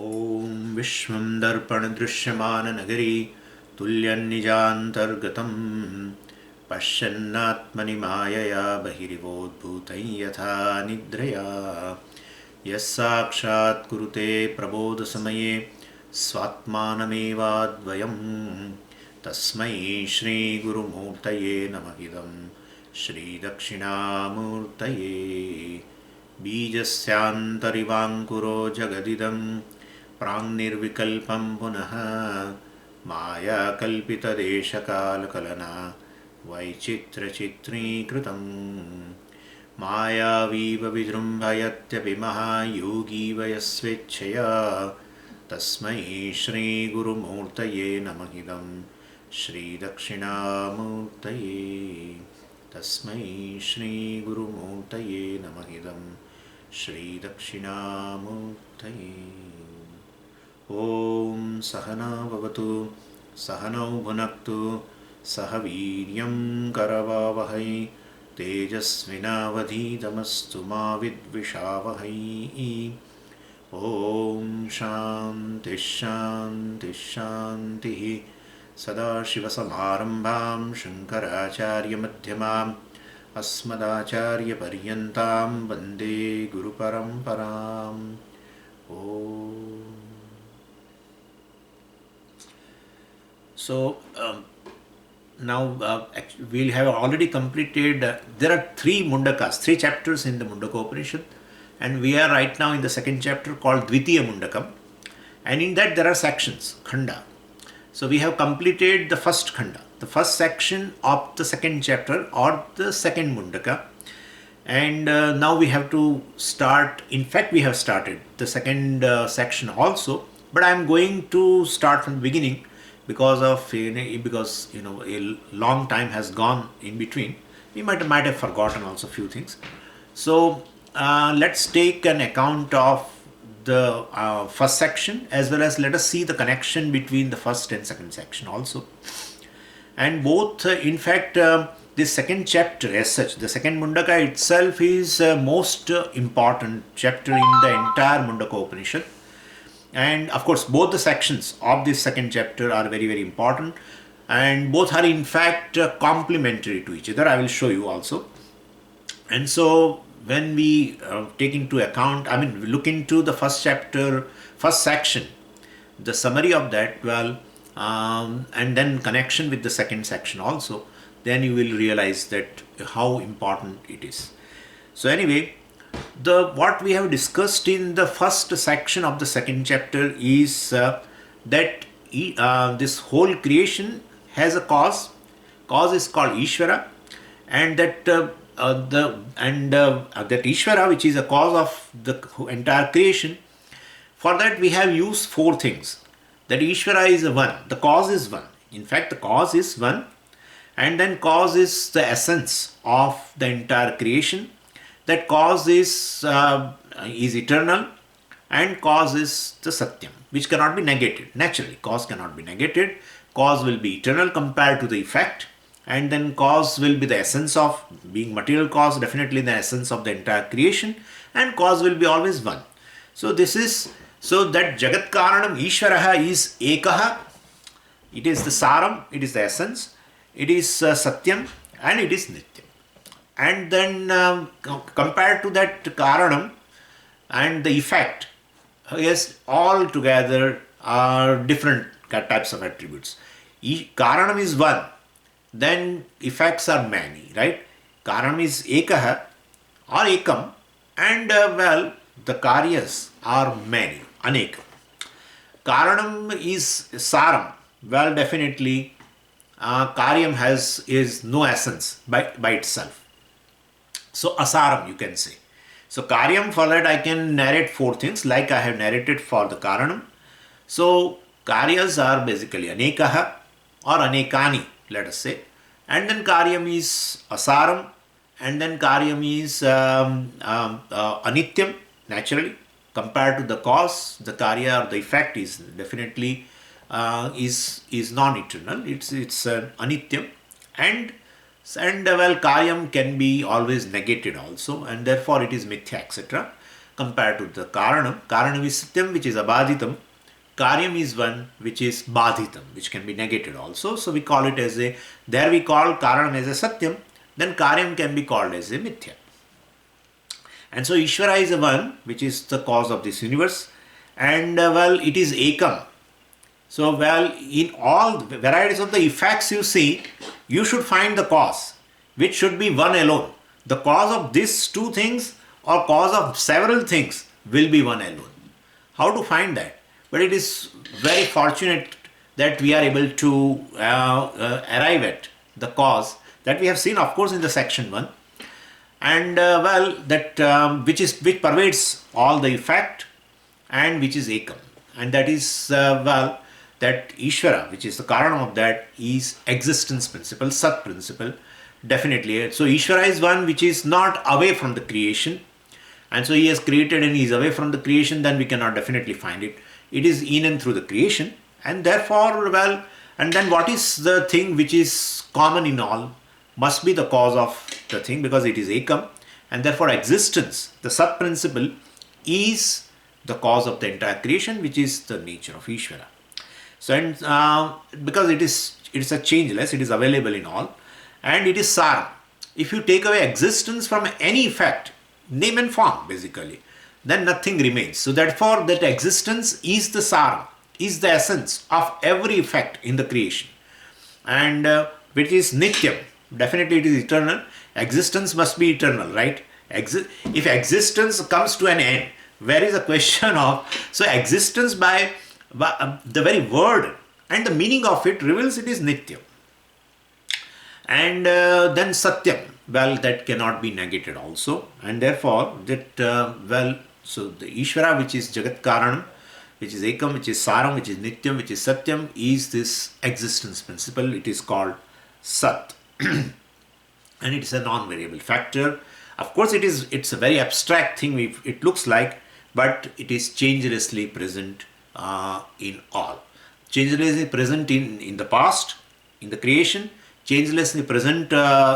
ॐ विश्वं दर्पणदृश्यमाननगरी तुल्यन्निजान्तर्गतं पश्यन्नात्मनि मायया बहिरिवोद्भूतं यथा निद्रया यस्साक्षात् कुरुते प्रबोधसमये स्वात्मानमेवाद्वयं तस्मै श्रीगुरुमूर्तये नमः श्रीदक्षिणामूर्तये बीजस्यान्तरिवाङ्कुरो जगदिदं प्राङ्निर्विकल्पं पुनः मायाकल्पितदेशकालकलना वैचित्र्यचित्रीकृतं मायावीव विजृम्भयत्यपि महायोगीव यस्वेच्छया तस्मै श्रीगुरुमूर्तये नमः श्रीदक्षिणामूर्तये तस्मै श्रीगुरुमूर्तये नमः श्रीदक्षिणामूर्तये। ॐ सहना भवतु सहनौ भुनक्तु सह वीर्यं करवावहै तेजस्विनावधीतमस्तु मा विद्विषावहै। ॐ शान्तिः शान्तिः शान्तिः। सदाशिवसमारम्भां शङ्कराचार्यमध्यमाम् अस्मदाचार्यपर्यन्तां वन्दे गुरुपरम्पराम्। So now we'll have already completed, there are three Mundakas, three chapters in the Mundakopanisad, and we are right now in the second chapter called Dvitiya Mundakam, and in that there are sections, Khanda. So we have completed the first Khanda, the first section of the second chapter or the second Mundaka, and now we have to start, in fact we have started the second section also, but I am going to start from the beginning because a long time has gone in between. We might have forgotten also a few things. So let's take an account of the first section, as well as let us see the connection between the first and second section also. And both, in fact, this second chapter as such, the second Mundaka itself is most important chapter in the entire Mundakopanishad. And of course, both the sections of this second chapter are very, very important, and both are in fact complementary to each other. I will show you also. And so when we take into account, look into the first chapter, first section, the summary of that, and then connection with the second section also, then you will realize that how important it is. So anyway, what we have discussed in the first section of the second chapter is that this whole creation has a cause. Cause is called Ishvara, and that that Ishvara, which is a cause of the entire creation, for that we have used four things. That Ishvara is one, the cause is one. In fact, the cause is one, and then cause is the essence of the entire creation. That cause is eternal, and cause is the Satyam, which cannot be negated. Naturally, cause cannot be negated. Cause will be eternal compared to the effect, and then cause will be the essence of being material cause, definitely the essence of the entire creation, and cause will be always one. So this is, so that Jagat Karanam Ishvaraha is Ekaha, it is the Saram, it is the essence, it is Satyam, and it is Nityam. And then compared to that Karanam and the effect, yes, all together are different types of attributes. Karanam is one, then effects are many, right? Karanam is Ekaha or Ekam, and the Karyas are many, Anekam. Karanam is Saram, definitely Karyam is no essence by itself. So asaram, you can say. So karyam, for that I can narrate four things like I have narrated for the karanam. So karyas are basically anekaha or anekani, let us say. And then karyam is asaram, and then karyam is anityam, naturally. Compared to the cause, the karya or the effect is definitely is non-eternal. It's anityam, and karyam can be always negated also, and therefore it is mithya, etc. compared to the Karanam. Karanam is Satyam, which is Abaditam. Karyam is one which is Badhitam, which can be negated also. So we call it as a, there we call Karanam as a Satyam, then Karyam can be called as a Mithya. And so Ishvara is a one which is the cause of this universe, and it is Ekam. So in all the varieties of the effects you see, you should find the cause, which should be one alone. The cause of these two things or cause of several things will be one alone. How to find that? But it is very fortunate that we are able to arrive at the cause that we have seen, of course, in the section 1, and which pervades all the effect, and which is Ekam, and that is that Ishvara, which is the Karanam of that, is existence principle, Sat principle, definitely. So Ishvara is one which is not away from the creation, and so he has created and he is away from the creation, then we cannot definitely find it. It is in and through the creation, and therefore, and then what is the thing which is common in all must be the cause of the thing, because it is Ekam, and therefore existence, the Sat principle, is the cause of the entire creation, which is the nature of Ishvara. So, and because it is a changeless, it is available in all, and it is Sara. If you take away existence from any effect, name and form basically, then nothing remains. So therefore that existence is the Sara, is the essence of every effect in the creation, and which is Nityam. Definitely it is eternal. Existence must be eternal, right? If existence comes to an end, where is the question of, so existence by the very word and the meaning of it reveals it is Nityam. And then Satyam, that cannot be negated also, and therefore that so the Ishvara, which is Jagat Karanam, which is Ekam, which is Saram, which is Nityam, which is Satyam, is this existence principle. It is called Sat. And it is a non-variable factor. Of course, it's a very abstract thing, it looks like, but it is changelessly present in all. Changelessly present in the past, in the creation, changelessly present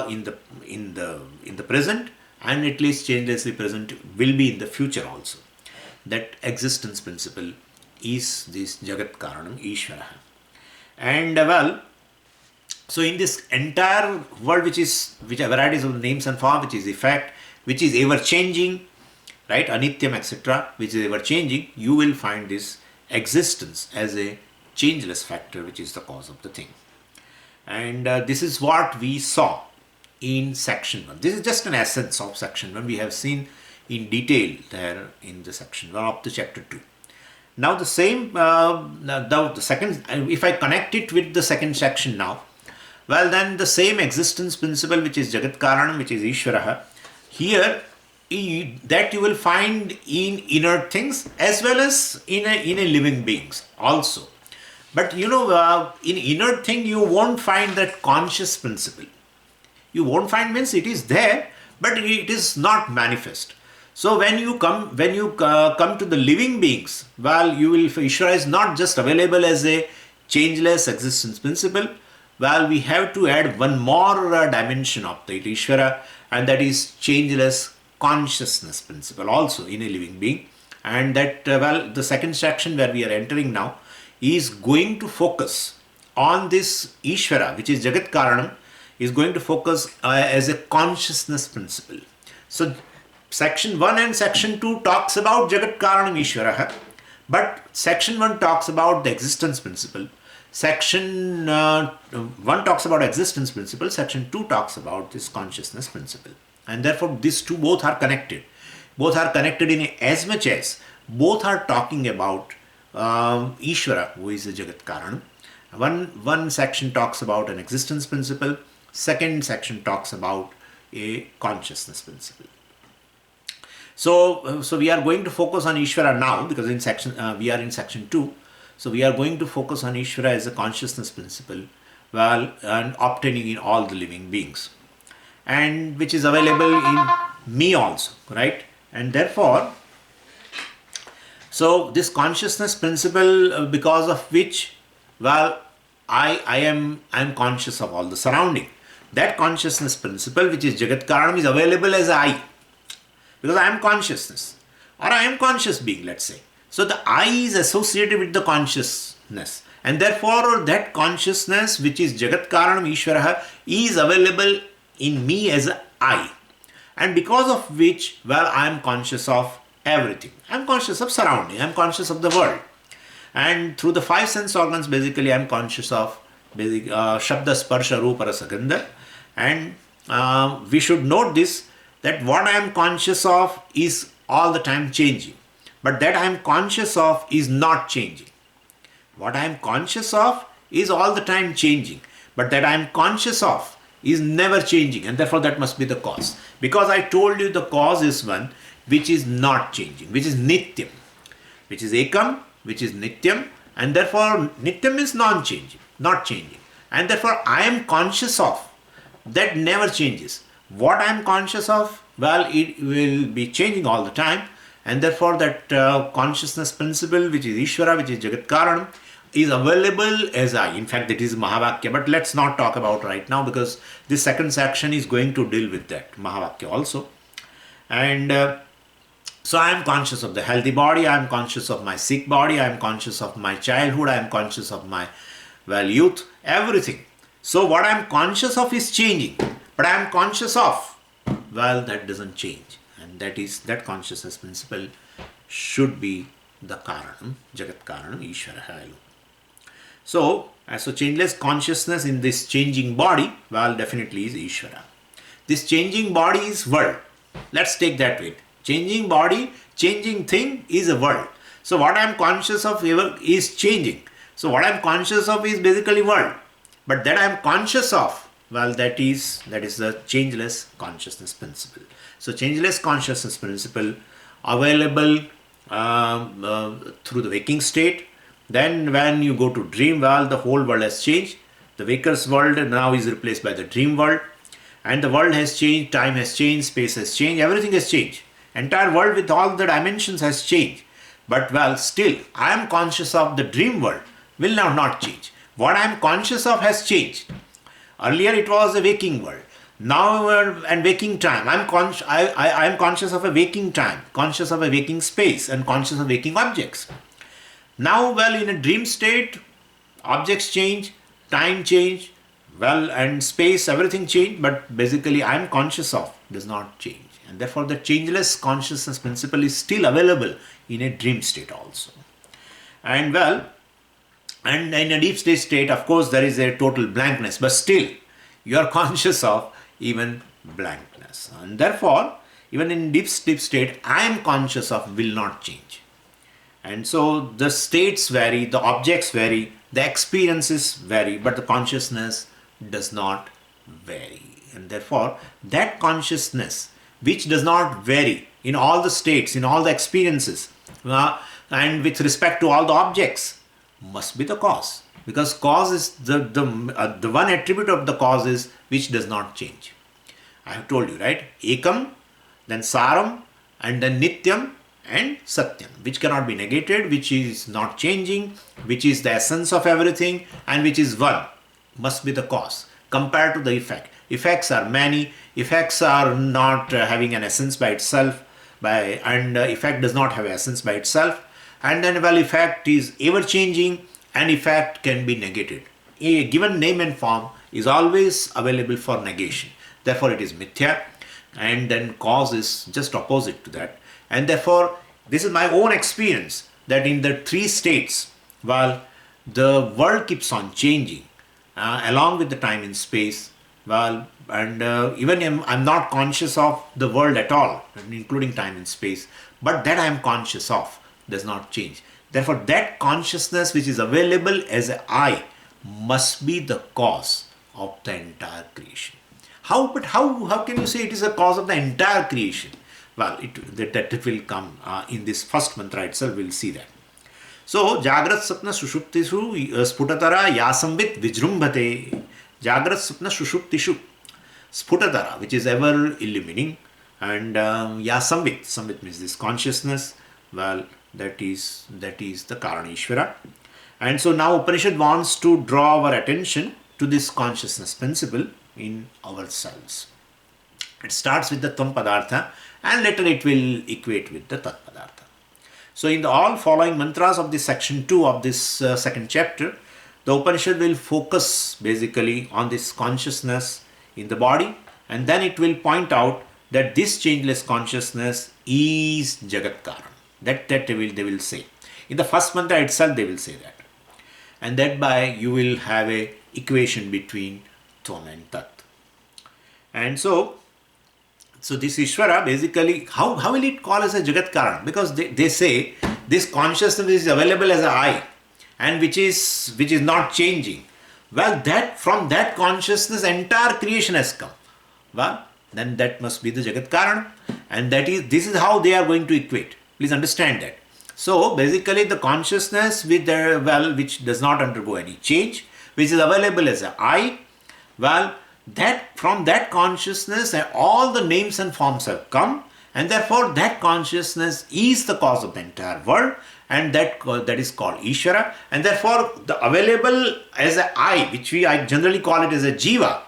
in the present, and at least changelessly present will be in the future also. That existence principle is this Jagat Karanam, Ishvara. And so in this entire world, which are varieties of names and form, which is effect, which is ever changing, right, Anityam, etc., which is ever changing, you will find this existence as a changeless factor, which is the cause of the thing. And this is what we saw in section 1. This is just an essence of section 1. We have seen in detail there in the section 1 of the chapter 2. Now the same, the second, if I connect it with the second section now, then the same existence principle, which is Jagat Karanam, which is Ishvara, here that you will find in inert things as well as in a living beings also. But in inert thing you won't find that conscious principle. You won't find, means it is there, but it is not manifest. So when you come to the living beings, you will, Ishvara is not just available as a changeless existence principle. We have to add one more dimension of the Ishvara, and that is changeless consciousness principle also in a living being. And that the second section where we are entering now is going to focus on this Ishvara, which is Jagat Karanam, is going to focus as a consciousness principle. So section 1 and section 2 talks about Jagat Karanam Ishvara, but section 1 talks about the existence principle. Section 1 talks about existence principle, section 2 talks about this consciousness principle. And therefore these two both are connected. Both are connected in as much as both are talking about Ishvara, who is the Jagat Karanam. One section talks about an existence principle, second section talks about a consciousness principle. So we are going to focus on Ishvara now, because we are in section 2. So we are going to focus on Ishvara as a consciousness principle, and obtaining in all the living beings, and which is available in me also, right? And therefore, so this consciousness principle, because of which, I am conscious of all the surrounding. That consciousness principle, which is Jagat Karanam, is available as I, because I am consciousness. or I am conscious being, let's say. So the I is associated with the consciousness, and therefore that consciousness, which is Jagat Karanam Ishvara, is available in me as a I, and because of which, well, I am conscious of everything. I am conscious of surrounding, I am conscious of the world, and through the five sense organs, basically I am conscious of basic Shabda, Sparsha, Rupa, Rasa, Gandha. And we should note this, that what I am conscious of is all the time changing, but that I am conscious of is not changing. What I am conscious of is all the time changing, but that I am conscious of is never changing, and therefore that must be the cause. Because I told you the cause is one which is not changing, which is Nityam, which is Ekam, which is Nityam, and therefore Nityam is non-changing, not changing, and therefore I am conscious of that never changes. What I am conscious of, well, it will be changing all the time, and therefore that consciousness principle, which is Ishvara, which is Jagat Karanam, is available as I. In fact, that is Mahavakya, but let's not talk about right now, because this second section is going to deal with that Mahavakya also. And so I am conscious of the healthy body, I am conscious of my sick body, I am conscious of my childhood, I am conscious of my, well, youth, everything. So what I am conscious of is changing, but I am conscious of, well, that doesn't change, and that consciousness principle should be the Karanam, Jagat Karanam, Ishvara. So changeless consciousness in this changing body, well, definitely is Ishvara. This changing body is world. Let's take that way. Changing body, changing thing is a world. So what I am conscious of is changing. So what I am conscious of is basically world. But that I am conscious of, well, that is the changeless consciousness principle. So changeless consciousness principle available through the waking state. Then when you go to dream, well, the whole world has changed. The waker's world now is replaced by the dream world. And the world has changed, time has changed, space has changed, everything has changed. Entire world with all the dimensions has changed. But well, still, I am conscious of the dream world will now not change. What I am conscious of has changed. Earlier it was a waking world. Now and waking time. I am conscious of a waking time, conscious of a waking space, and conscious of waking objects. Now, well, in a dream state, objects change, time change, well, and space, everything change, but basically I am conscious of does not change. And therefore the changeless consciousness principle is still available in a dream state also. And well, and in a deep state, of course, there is a total blankness, but still you are conscious of even blankness. And therefore, even in deep state, I am conscious of will not change. And so the states vary, the objects vary, the experiences vary, but the consciousness does not vary. And therefore, that consciousness which does not vary in all the states, in all the experiences, and with respect to all the objects, must be the cause. Because cause is the one attribute of the cause is which does not change. I have told you, right? Ekam, then Saram, and then Nityam, and Satyam, which cannot be negated, which is not changing, which is the essence of everything, and which is one, must be the cause compared to the effect. Effects are many, effects are not having an essence by itself, and effect does not have essence by itself, and then well, effect is ever changing, and effect can be negated. A given name and form is always available for negation, therefore it is mithya, and then cause is just opposite to that. And therefore, this is my own experience that in the three states, well, the world keeps on changing along with the time and space. Well, and even I'm not conscious of the world at all, including time and space, but that I am conscious of does not change. Therefore, that consciousness which is available as an I must be the cause of the entire creation. How can you say it is a cause of the entire creation? Well, that will come in this first mantra itself, we'll see that. So, Jagrat Sapna Sushuptishu Sputatara Yasambit Vijrumbhate. Jagrat Sapna Sushuptishu Sputatara, which is ever illumining, and Yasambit. Sambit means this consciousness. Well, that is the Karaneshwara. And so now Upanishad wants to draw our attention to this consciousness principle in ourselves. It starts with the Tvam Padartha and later it will equate with the Tat Padartha. So in the all following mantras of this section 2 of this second chapter, the Upanishad will focus basically on this consciousness in the body, and then it will point out that this changeless consciousness is Jagat Karan. That they will say. In the first mantra itself they will say that. And thereby you will have a equation between Tvam and Tat. And so this Ishvara basically, how will it call as a Jagat Karan? Because they say this consciousness is available as an I and which is not changing. Well, that from that consciousness entire creation has come. Well, then that must be the Jagat Karan, and this is how they are going to equate. Please understand that. So basically the consciousness which does not undergo any change, which is available as an I, well, that from that consciousness all the names and forms have come, and therefore that consciousness is the cause of the entire world, and that is called Ishvara, and therefore the available as an I, which I generally call it as a Jiva,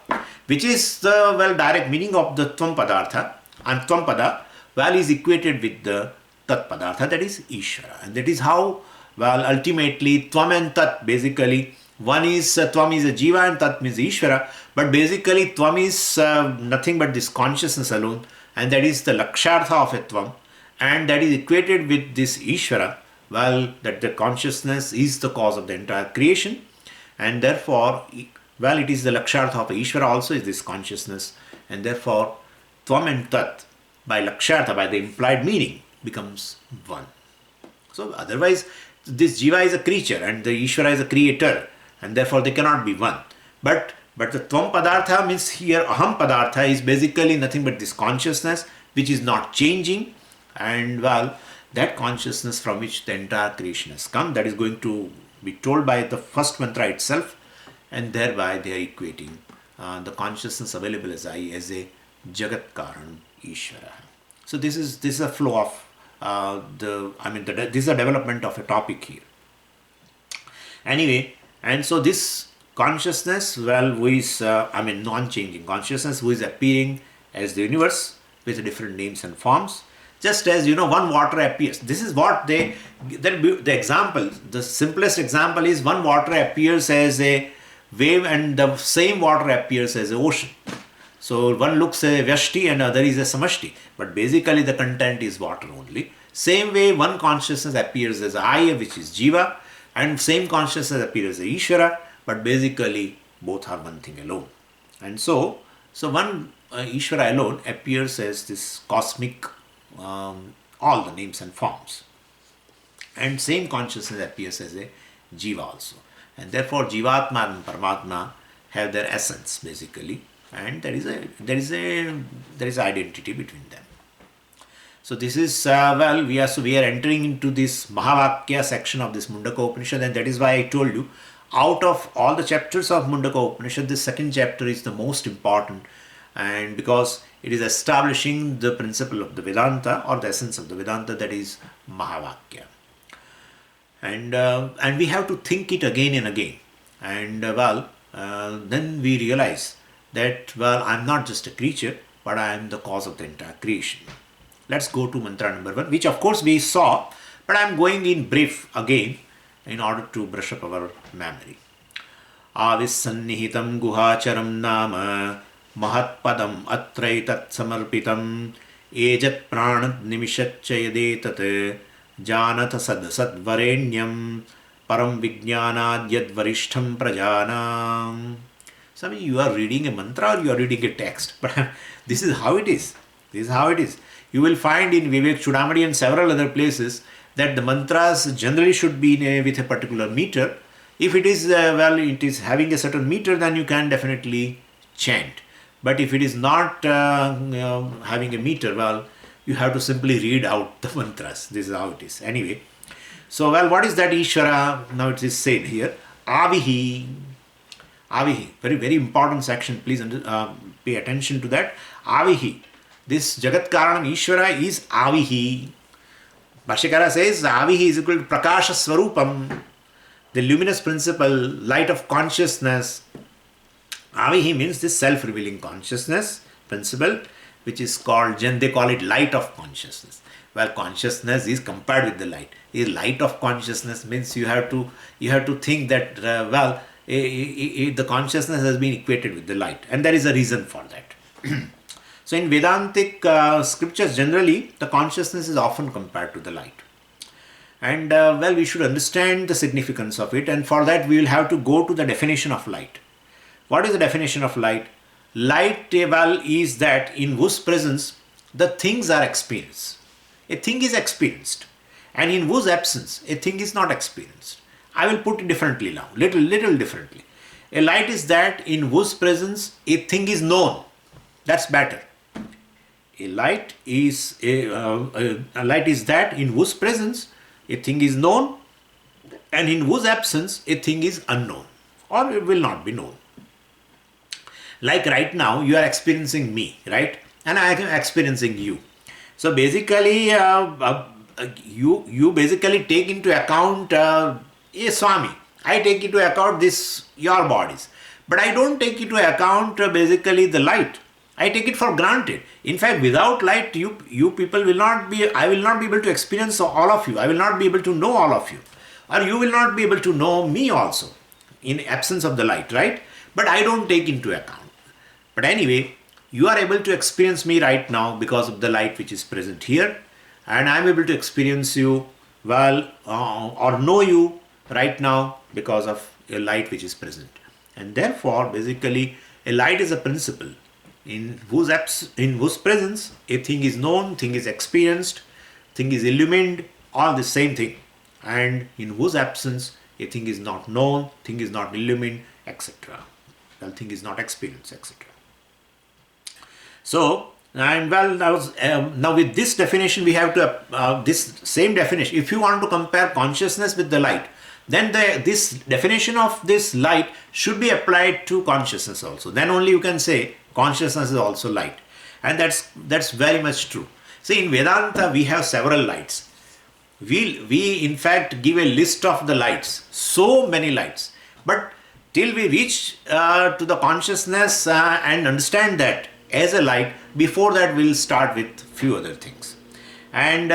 which is the direct meaning of the Tvam Padartha, and Tvam Pada is equated with the Tat Padartha, that is Ishvara, and that is how ultimately Tvam and Tat basically, one is Tvam is a Jiva and Tat means Ishvara, but basically Tvam is nothing but this consciousness alone, and that is the Lakshartha of a Tvam, and that is equated with this Ishvara, that the consciousness is the cause of the entire creation, and therefore it is the Lakshartha of Ishvara also is this consciousness, and therefore Tvam and Tat by Lakshartha, by the implied meaning, becomes one. So otherwise this Jiva is a creature and the Ishvara is a creator, and therefore they cannot be one. But the Tvam Padartha means here Aham Padartha is basically nothing but this consciousness which is not changing, and that consciousness from which the entire creation has come, that is going to be told by the first mantra itself, and thereby they are equating the consciousness available as I as a Jagat Karan Ishvara. So this is a flow of this is a development of a topic here. Anyway, and so this consciousness, who is non-changing consciousness, who is appearing as the universe with different names and forms, just as one water appears. This is what the example, the simplest example is one water appears as a wave and the same water appears as an ocean. So one looks a Vyashti and other is a Samashti, but basically the content is water only. Same way one consciousness appears as I, which is Jiva, and same consciousness appears as Ishvara, but basically both are one thing alone. And so one Ishvara alone appears as this cosmic, all the names and forms, and same consciousness appears as a Jiva also, and therefore Jivatma and Paramatma have their essence basically, and there is identity between them. So this is we are entering into this Mahavakya section of this Mundakopanisad, and that is why I told you, out of all the chapters of Mundakopanisad, this second chapter is the most important, and because it is establishing the principle of the Vedanta or the essence of the Vedanta, that is Mahavakya. And we have to think it again and again, and then we realize that I'm not just a creature, but I am the cause of the entire creation. Let's go to mantra number 1, which of course we saw, but I am going in brief again in order to brush up our memory. Avissannihitam guhacharam nama mahatpadam atraitat samarpitam ejat pranad nimishatchayadetat janata sadvarenyam param vijnanad yadvarishtham prajanam. So you are reading a mantra or you are reading a text, but this is how it is. This is how it is. You will find in Vivek Chudamani and several other places that the mantras generally should be with a particular meter. If it is it is having a certain meter, then you can definitely chant. But if it is not having a meter, you have to simply read out the mantras. This is how it is. Anyway, so what is that Ishvara? Now it is said here, Avihi. Avihi, very very important section. Please pay attention to that. Avihi. This Jagat Karanam Ishvara is Avihi. Bhashyakara says Avihi is equal to Prakasha Swarupam, the luminous principle, light of consciousness. Avihi means this self-revealing consciousness principle, which is called, they call it light of consciousness. Well, consciousness is compared with the light. The light of consciousness means you have to think that the consciousness has been equated with the light, and there is a reason for that. So in Vedantic scriptures, generally the consciousness is often compared to the light. And we should understand the significance of it, and for that we will have to go to the definition of light. What is the definition of light? Light, is that in whose presence the things are experienced. A thing is experienced, and in whose absence a thing is not experienced. I will put it differently now, little differently. A light is that in whose presence a thing is known. That's better. A light is that in whose presence a thing is known, and in whose absence a thing is unknown, or it will not be known. Like right now, you are experiencing me, right? And I am experiencing you. So basically, you basically take into account Swami. I take into account your bodies, but I don't take into account basically the light. I take it for granted. In fact, without light, you people will not be. I will not be able to experience all of you. I will not be able to know all of you, or you will not be able to know me also, in absence of the light, right? But I don't take into account. But anyway, you are able to experience me right now because of the light which is present here, and I am able to experience you or know you right now because of a light which is present. And therefore, basically, a light is a principle in whose presence a thing is known, thing is experienced, thing is illumined, all the same thing, and in whose absence a thing is not known, thing is not illumined, etc. Thing is not experienced, etc. So, now with this definition, we have to this same definition. If you want to compare consciousness with the light, then this definition of this light should be applied to consciousness also. Then only you can say consciousness is also light, and that's very much true. See, in Vedanta we have several lights. We in fact give a list of the lights, so many lights, but till we reach to the consciousness and understand that as a light, before that we'll start with few other things. And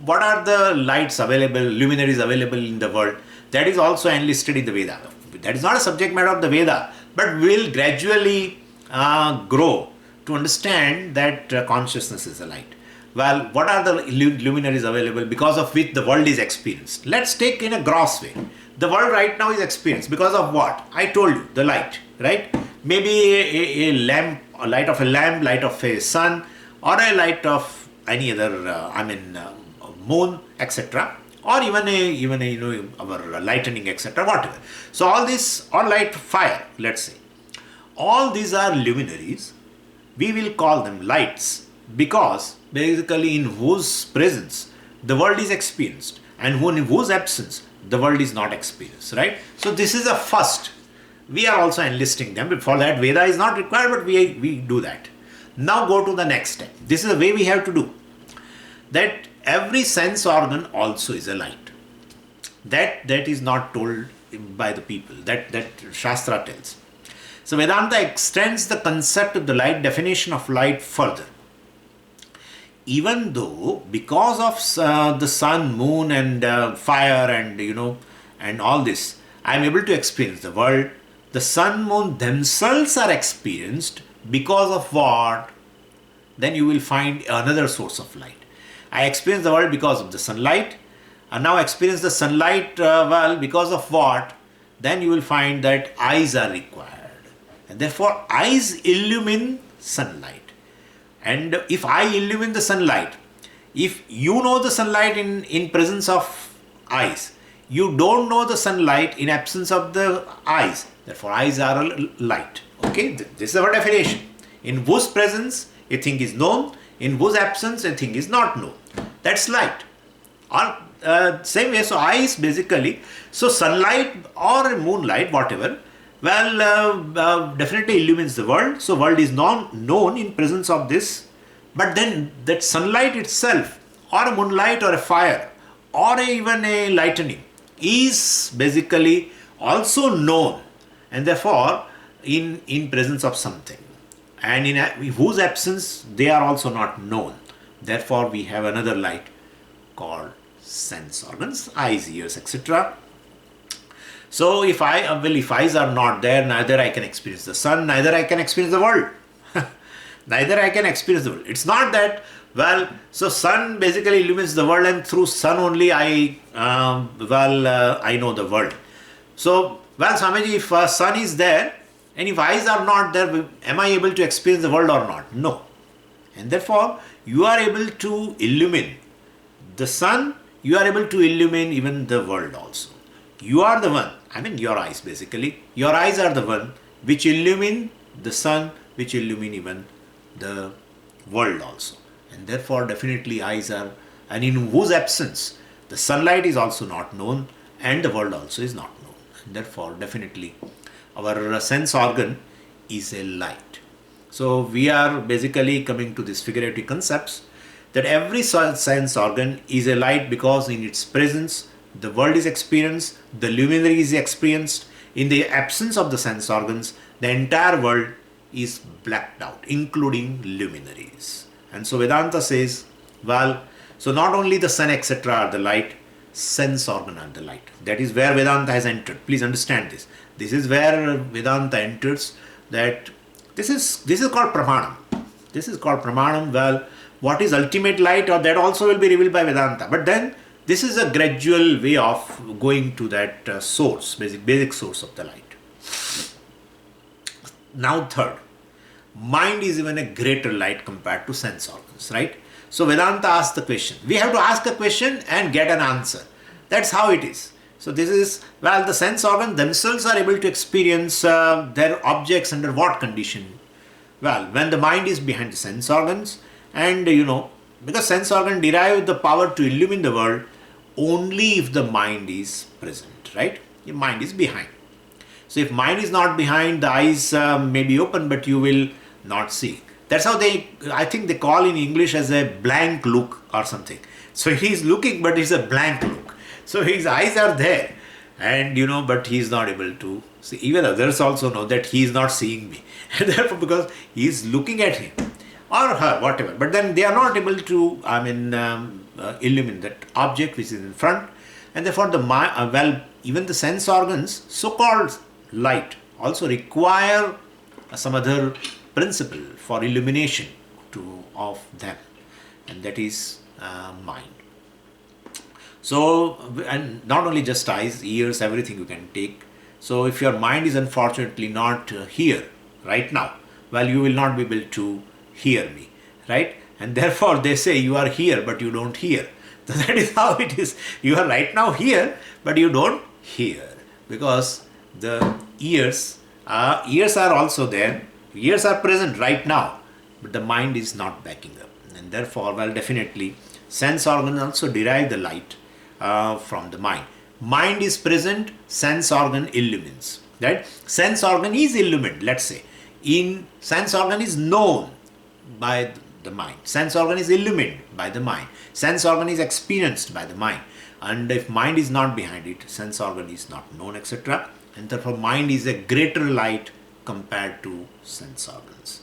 what are the lights available, luminaries available in the world? That is also enlisted in the Veda. That is not a subject matter of the Veda, but will gradually grow to understand that consciousness is a light. Well, what are the luminaries available because of which the world is experienced? Let's take in a gross way. The world right now is experienced because of what? I told you, the light, right? Maybe a lamp, a light of a lamp, light of a sun, or a light of any other, moon, etc. Or even our lightning, etc. Whatever. So all this, or light, fire, let's say. All these are luminaries. We will call them lights because basically in whose presence the world is experienced, and in whose absence the world is not experienced, right? So this is a first. We are also enlisting them, but for that Veda is not required, but we do that. Now go to the next step. This is the way we have to do. That every sense organ also is a light. That is not told by the people. That Shastra tells. So Vedanta extends the concept of the light, definition of light further. Even though because of the sun, moon and fire and all this, I am able to experience the world. The sun, moon themselves are experienced because of what? Then you will find another source of light. I experience the world because of the sunlight, and now experience the sunlight because of what? Then you will find that eyes are required, and therefore eyes illumine sunlight. And if I illumine the sunlight, if you know the sunlight in presence of eyes, you don't know the sunlight in absence of the eyes. Therefore, eyes are a light. Okay, this is our definition. In whose presence a thing is known, in whose absence a thing is not known. That's light. Or same way, so eyes basically. So sunlight or moonlight, whatever, definitely illumines the world. So world is known in presence of this. But then that sunlight itself, or a moonlight or a fire, or even a lightning, is basically also known, and therefore in presence of something. and in whose absence they are also not known. Therefore, we have another light called sense organs, eyes, ears, etc. So if if eyes are not there, neither I can experience the sun, neither I can experience the world. Neither I can experience the world. It's not that, so sun basically illumines the world, and through sun only I know the world. So, Swamiji, if sun is there, and if eyes are not there, am I able to experience the world or not? No. And therefore, you are able to illumine the sun, you are able to illumine even the world also. You are the one, your eyes basically, your eyes are the one which illumine the sun, which illumine even the world also. And therefore, definitely eyes are, and in whose absence the sunlight is also not known and the world also is not known. And therefore, definitely our sense organ is a light. So we are basically coming to these figurative concepts that every sense organ is a light, because in its presence the world is experienced, the luminary is experienced. In the absence of the sense organs, the entire world is blacked out, including luminaries. And so Vedanta says, so not only the sun etc. are the light, sense organ are the light. That is where Vedanta has entered. Please understand this. This is where Vedanta enters, that this is called Pramanam. This is called Pramanam. What is ultimate light, or that also will be revealed by Vedanta. But then this is a gradual way of going to that source, basic source of the light. Now third, mind is even a greater light compared to sense organs, right? So Vedanta asks the question. We have to ask a question and get an answer. That's how it is. So this is, the sense organs themselves are able to experience their objects under what condition? When the mind is behind the sense organs, and because sense organ derive the power to illumine the world only if the mind is present, right? The mind is behind. So if mind is not behind, the eyes may be open, but you will not see. That's how I think they call in English as a blank look or something. So he is looking, but it's a blank look. So his eyes are there, and but he is not able to see. Even others also know that he is not seeing me. And therefore, because he is looking at him or her, whatever. But then they are not able to, illumine that object which is in front. And therefore, even the sense organs, so-called light, also require some other principle for illumination of them, and that is mind. So, and not only just eyes, ears, everything you can take. So if your mind is unfortunately not here right now, you will not be able to hear me, right? And therefore they say you are here but you don't hear. So that is how it is. You are right now here but you don't hear, because the ears are also there. Ears are present right now, but the mind is not backing up. And therefore, definitely sense organs also derive the light from the mind. Mind is present, sense organ illumines, right? Sense organ is illumined, let's say. In sense organ is known by the mind. Sense organ is illumined by the mind. Sense organ is experienced by the mind. And if mind is not behind it, sense organ is not known, etc. And therefore, mind is a greater light compared to sense organs.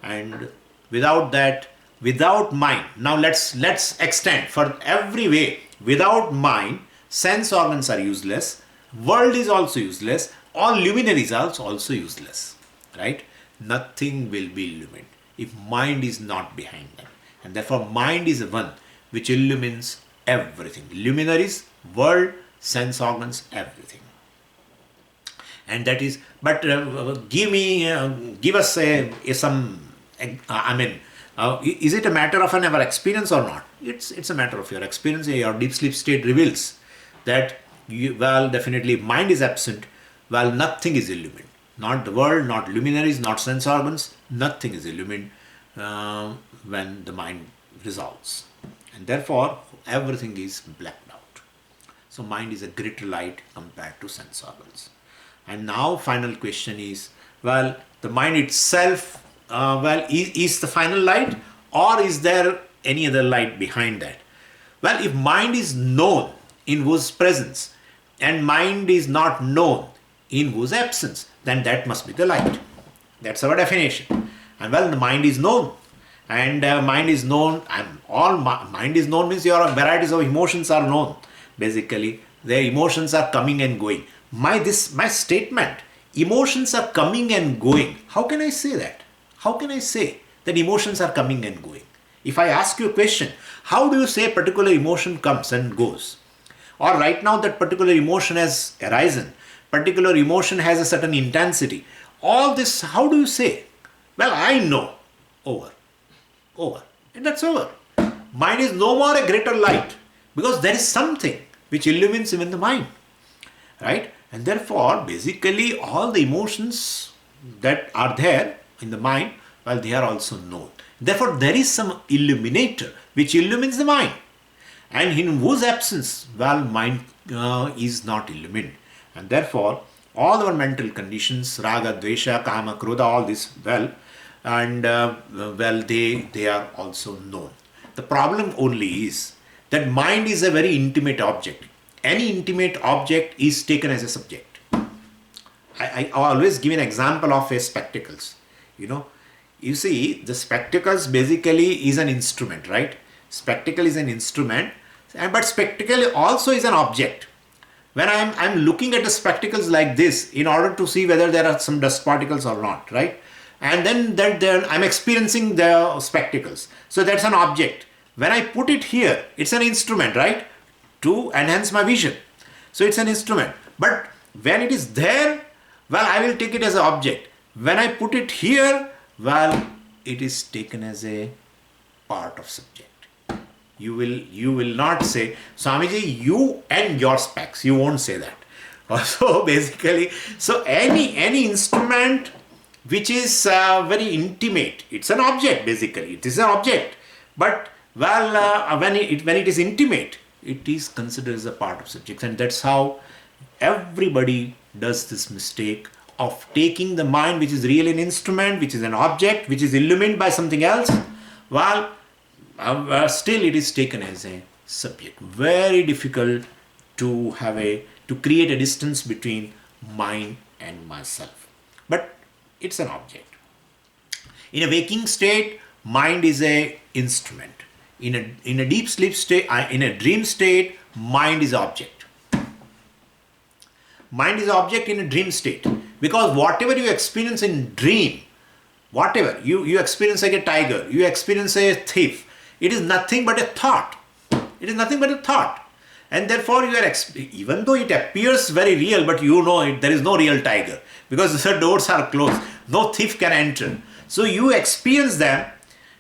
And without that, without mind, now let's extend for every way. Without mind, sense organs are useless, world is also useless, all luminaries are also useless, right? Nothing will be illumined if mind is not behind them. And therefore, mind is the one which illumines everything. Luminaries, world, sense organs, everything. And that is, but give us some, is it a matter of our experience or not? It's a matter of your experience. Your deep sleep state reveals that, definitely mind is absent, nothing is illumined. Not the world, not luminaries, not sense organs, nothing is illumined when the mind resolves. And therefore, everything is blacked out. So mind is a greater light compared to sense organs. And now final question is, the mind itself, is the final light, or is there any other light behind that? If mind is known in whose presence and mind is not known in whose absence, then that must be the light. That's our definition. And well, the mind is known. And mind is known, and mind is known means your varieties of emotions are known. Basically, the emotions are coming and going. My statement, emotions are coming and going. How can I say that? How can I say that emotions are coming and going? If I ask you a question, how do you say a particular emotion comes and goes? Or right now that particular emotion has arisen, particular emotion has a certain intensity. All this, how do you say? Well, I know. Over. And that's over. Mind is no more a greater light, because there is something which illumines even the mind. Right? And therefore, basically, all the emotions that are there in the mind, well, they are also known. Therefore, there is some illuminator which illumines the mind. And in whose absence, well, mind is not illumined. And therefore, all our mental conditions, raga, dvesha, kama, krodha, all this, well, and well, they are also known. The problem only is that mind is a very intimate object. Any intimate object is taken as a subject. I always give an example of a spectacles. You see, the spectacles basically is an instrument, right? Spectacle is an instrument, but spectacle also is an object. When I'm looking at the spectacles like this in order to see whether there are some dust particles or not, right? And then I'm experiencing the spectacles. So that's an object. When I put it here, it's an instrument, right? To enhance my vision. So it's an instrument. But when it is there, well, I will take it as an object. When I put it here, well, it is taken as a part of subject. You will not say, Swamiji, you and your specs. You won't say that. So basically, so any instrument which is very intimate, it's an object basically. It is an object. But well, when it is intimate, it is considered as a part of subject. And that's how everybody does this mistake of taking the mind, which is really an instrument, which is an object, which is illumined by something else, while still it is taken as a subject. Very difficult to create a distance between mind and myself. But it's an object. In a waking state, mind is a instrument. In a deep sleep state, in a dream state, mind is object. Mind is object in a dream state, because whatever you experience in dream, whatever you experience like a tiger, you experience a thief, it is nothing but a thought. It is nothing but a thought. And therefore, even though it appears very real, but there is no real tiger, because the doors are closed. No thief can enter. So you experience them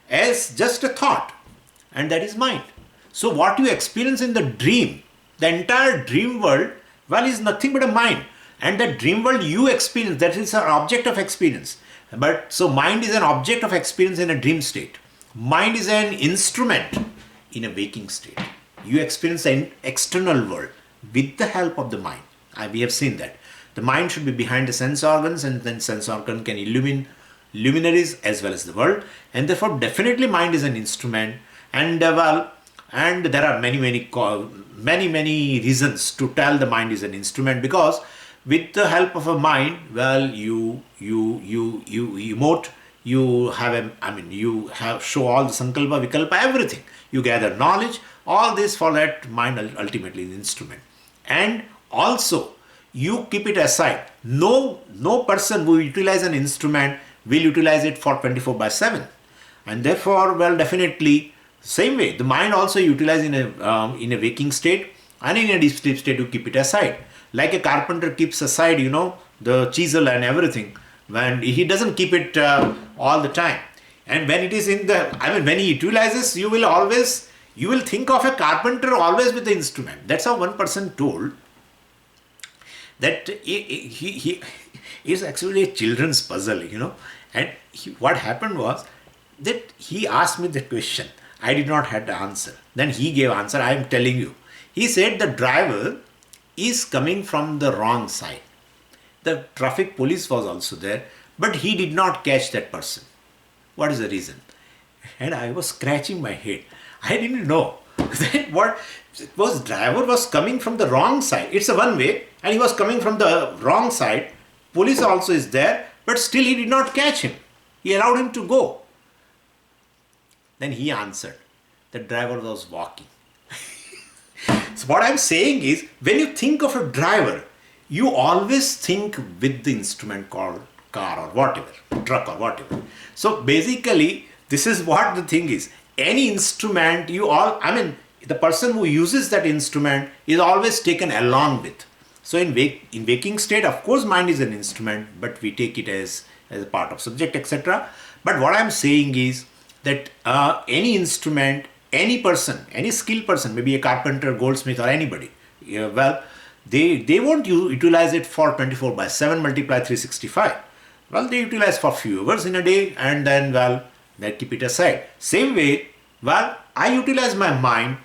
as just a thought, and that is mind. So what you experience in the dream, the entire dream world, well, is nothing but a mind. And the dream world you experience, that is an object of experience. But so mind is an object of experience in a dream state. Mind is an instrument in a waking state. You experience an external world with the help of the mind. We have seen that. The mind should be behind the sense organs, and then sense organ can illumine luminaries as well as the world. And therefore, definitely mind is an instrument. And and there are many reasons to tell the mind is an instrument, because with the help of a mind, well, you emote, you show all the sankalpa, vikalpa, everything. You gather knowledge, all this for that mind ultimately is instrument. And also, you keep it aside. No person who utilize an instrument will utilize it for 24/7. And therefore, well, definitely, same way, the mind also utilized in a waking state, and in a deep sleep state, you keep it aside. Like a carpenter keeps aside, the chisel and everything, when he doesn't keep it all the time. And when it is when he utilizes, you will think of a carpenter always with the instrument. That's how one person told that he is actually a children's puzzle, And what happened was that he asked me the question. I did not have the answer. Then he gave answer. I am telling you. He said the driver is coming from the wrong side. The traffic police was also there, but he did not catch that person. What is the reason? And I was scratching my head. I didn't know that driver was coming from the wrong side. It's a one way, and he was coming from the wrong side. Police also is there, but still he did not catch him. He allowed him to go. Then he answered, the driver was walking. So what I'm saying is, when you think of a driver, you always think with the instrument called car or whatever, truck or whatever. So basically, this is what the thing is. Any instrument, the person who uses that instrument is always taken along with. So in waking state, of course, mind is an instrument, but we take it as a part of subject, etc. But what I'm saying is that any instrument, any person, any skilled person, maybe a carpenter, goldsmith, or anybody, they won't utilize it for 24/7 multiply 365. Well, they utilize for few hours in a day, and then, they keep it aside. Same way, I utilize my mind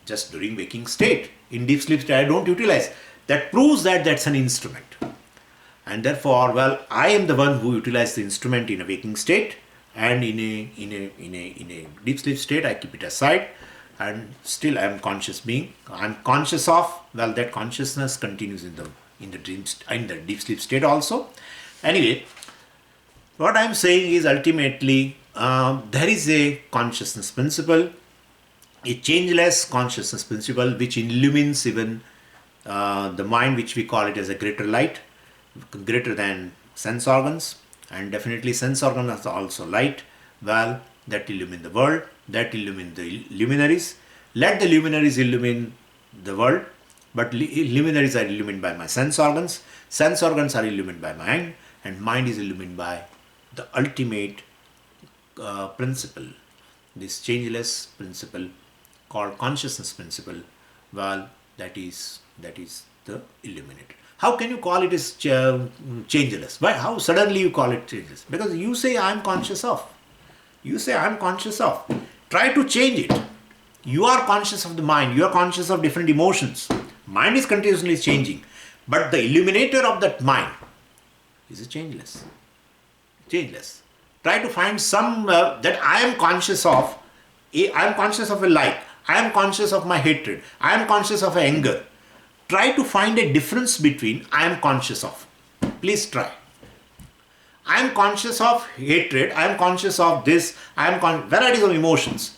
just during waking state. In deep sleep state, I don't utilize. That proves that that's an instrument. And therefore, I am the one who utilizes the instrument in a waking state, and in a deep sleep state, I keep it aside, and still I am conscious being. I am conscious of, that consciousness continues in the deep sleep state also. Anyway, what I am saying is ultimately there is a consciousness principle, a changeless consciousness principle, which illumines even the mind, which we call it as a greater light, greater than sense organs. And definitely sense organs are also light, that illumine the world, that illumine the luminaries. Let the luminaries illumine the world, but luminaries are illumined by my sense organs are illumined by mind, and mind is illumined by the ultimate principle, this changeless principle called consciousness principle. That is the illuminator. How can you call it as changeless? Why? How suddenly you call it changeless? Because you say I am conscious of. You say I am conscious of. Try to change it. You are conscious of the mind. You are conscious of different emotions. Mind is continuously changing. But the illuminator of that mind is a changeless. Changeless. Try to find some that I am conscious of. I am conscious of a like. I am conscious of my hatred. I am conscious of anger. Try to find a difference between I am conscious of. Please try. I am conscious of hatred. I am conscious of this. I am varieties of emotions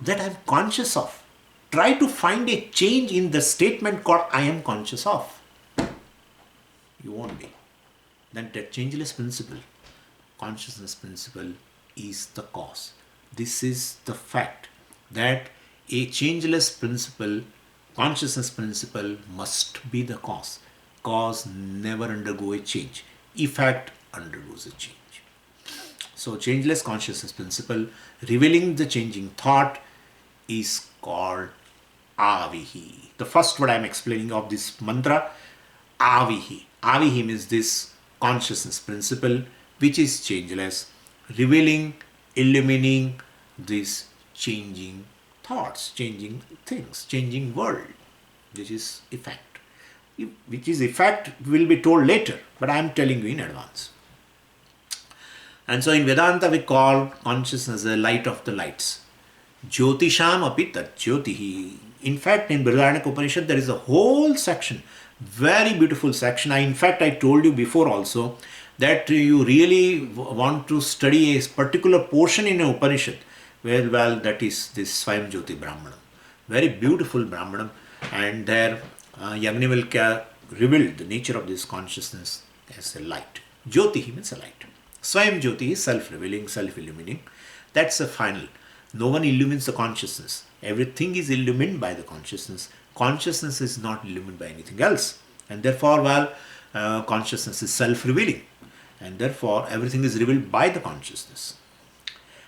that I am conscious of. Try to find a change in the statement called I am conscious of. You won't be. Then that changeless principle, consciousness principle, is the cause. This is the fact that a changeless principle, consciousness principle, must be the cause. Cause never undergo a change. Effect undergoes a change. So changeless consciousness principle, revealing the changing thought, is called Avihi. The first word I am explaining of this mantra, Avihi. Avihi means this consciousness principle, which is changeless, revealing, illumining these changing thoughts, changing things, changing world, which is effect. Which is effect will be told later, but I am telling you in advance. And so in Vedanta we call consciousness the light of the lights. Jyotisham api tat jyotihi. In fact, in Mundakopanisad there is a whole section, very beautiful section. In fact, I told you before also that you really want to study a particular portion in an Upanishad, where that is this Swayam Jyoti Brahmanam. Very beautiful Brahmanam, and there Yagnivalkya revealed the nature of this consciousness as a light. Jyoti means a light. Swayam Jyoti is self-revealing, self-illumining. That's the final. No one illumines the consciousness. Everything is illumined by the consciousness. Consciousness is not illumined by anything else. And therefore, consciousness is self-revealing. And therefore, everything is revealed by the consciousness.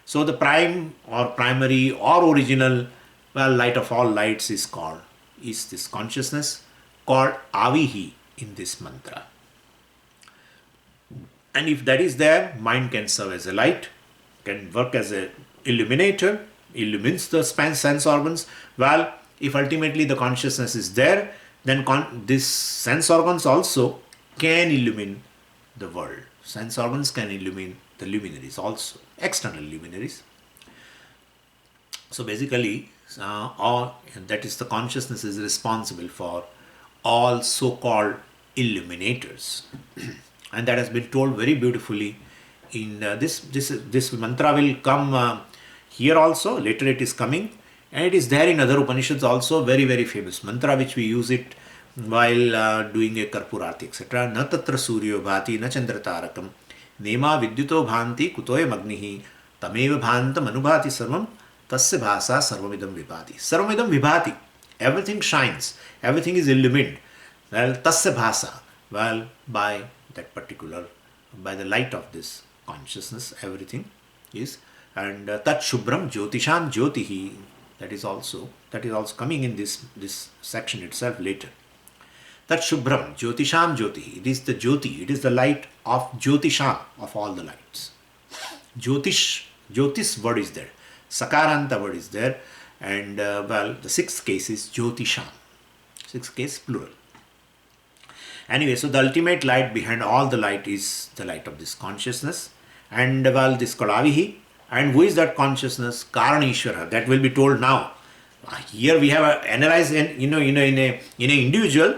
So the prime or primary or original, light of all lights is this consciousness called Avihi in this mantra. And if that is there, mind can serve as a light, can work as an illuminator, illumines the sense organs. If ultimately the consciousness is there, then these sense organs also can illumine the world. Sense organs can illumine the luminaries also, external luminaries. So basically, that is the consciousness is responsible for all so-called illuminators. And that has been told very beautifully this mantra will come here also, later it is coming, and it is there in other Upanishads also, very very famous mantra which we use it while doing a Karpurati, etc. Na tatra suryo bhati na chandra tarakam nema vidyuto bhanti kutoya magnihi tameva bhantam anubhati sarvam tasya bhasa sarvamidam vibhati. Sarvamidam vibhati. Everything shines, everything is illumined. Well, tasya bhasa. Well, by that particular, by the light of this consciousness, everything is. And tat shubram jyotisham jyotihi. That is also coming in this section itself later. Tat shubram jyotisham jyotihi. It is the jyoti, it is the light of jyotisham, of all the lights. Jyotish word is there. Sakaranta word is there. And well, the sixth case is jyotisham. Sixth case plural. Anyway, so the ultimate light behind all the light is the light of this consciousness. And well, this Kalavihi. And who is that consciousness? Karanishwara. That will be told now. Here we have analyzed in an individual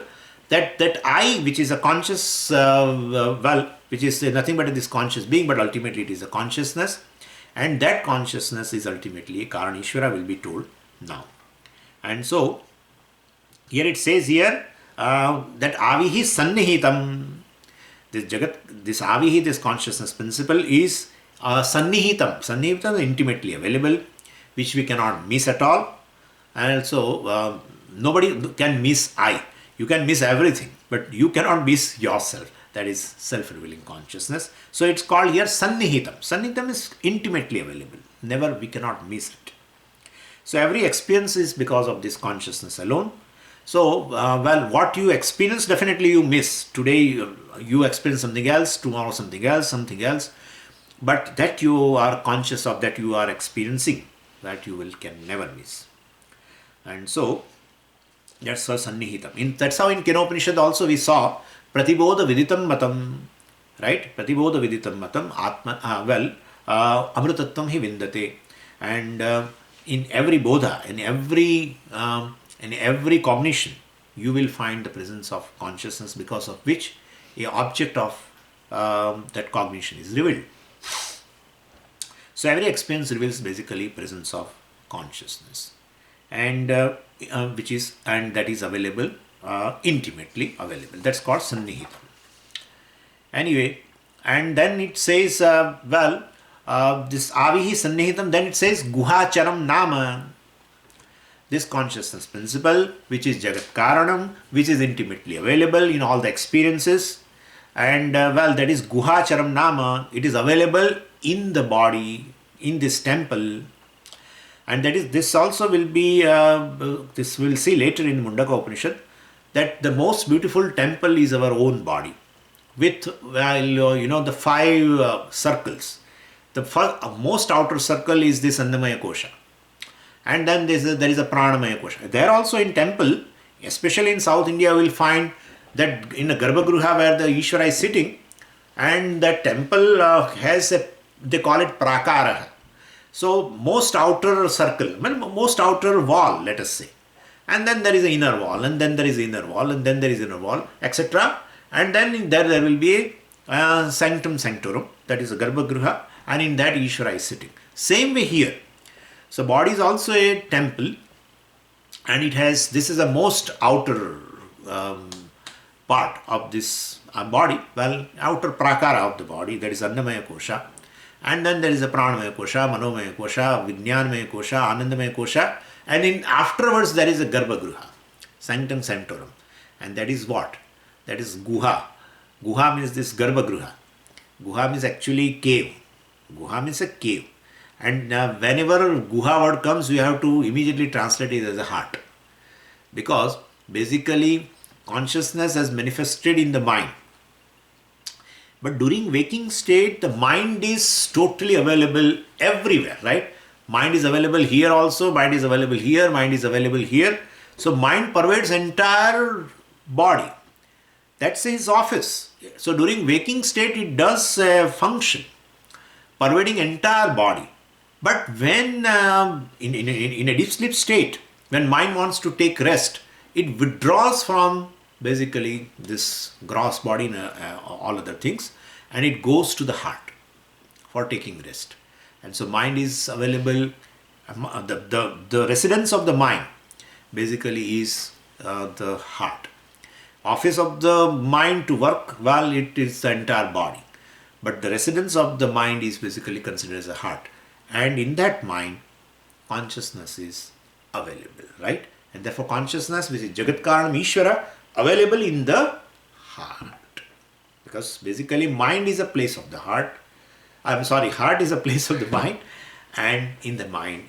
that I, which is a conscious, which is nothing but this conscious being, but ultimately it is a consciousness. And that consciousness is ultimately Karanishwara, will be told now. And so, here it says here that Avihi Sannihitam. This Jagat, this Avihi, this consciousness principle is Sannihitam. Sannihitam is intimately available, which we cannot miss at all. And also, nobody can miss I. You can miss everything, but you cannot miss yourself. That is self-revealing consciousness. So it's called here Sannihitam. Sannihitam is intimately available. Never, we cannot miss it. So every experience is because of this consciousness alone. So, well, what you experience, definitely you miss. Today you experience something else, tomorrow something else. But that you are conscious of, that you are experiencing, that you can never miss. And so, that's how Sannihitam. That's how in Kenopanishad also we saw Pratibodha Viditam Matam, right? Pratibodha Viditam Matam, Atma, Amrutattvam hi Vindate. And in every Bodha, in every cognition, you will find the presence of consciousness, because of which a object of that cognition is revealed. So every experience reveals basically presence of consciousness, and that is available, intimately available. That's called Sannihitam. Anyway, and then it says, this Avihi Sannihitam, then it says Guhacharam Nama. This consciousness principle, which is Jagat Karanam, which is intimately available in all the experiences. And that is Guhacharam Nama. It is available in the body, in this temple. And that is, this also will be, this we'll see later in Mundakopanisad, that the most beautiful temple is our own body. With, the 5 circles. The most outer circle is this Annamaya Kosha. And then there is a Pranamaya Kosha. There also in temple, especially in South India, we will find that in a Garbhagruha where the Ishvara is sitting, and that temple has they call it Prakara. So most outer circle, most outer wall, let us say. And then there is an inner wall, and then there is inner wall, and then there is inner wall, etc. And then there will be a sanctum sanctorum, that is a Garbhagruha, and in that Ishvara is sitting. Same way here. So body is also a temple, and this is the most outer part of this body, outer prakara of the body, that is Annamaya Kosha. And then there is a Pranamaya Kosha, Manomaya Kosha, Vijnanamaya Kosha, Anandamaya Kosha, and afterwards there is a Garbhagruha, Sanctum Sanctorum. And that is what? That is Guha. Guha means this Garbhagruha. Guha means actually cave. Guha means a cave. And whenever Guha word comes, we have to immediately translate it as a heart. Because basically consciousness has manifested in the mind. But during waking state, the mind is totally available everywhere, right? Mind is available here also, mind is available here, mind is available here. So mind pervades entire body. That's his office. So during waking state, it does function, pervading entire body. But when in a deep sleep state, when mind wants to take rest, it withdraws from basically this gross body and all other things, and it goes to the heart. for taking rest. And so mind is available, the residence of the mind basically is the heart. Office of the mind to work, well, it is the entire body. But the residence of the mind is basically considered as a heart. And in that mind, consciousness is available, right? And therefore consciousness, which is Jagat Karanam Ishvara, available in the heart. Because basically mind is a place of the heart. Heart is a place of the mind. And in the mind,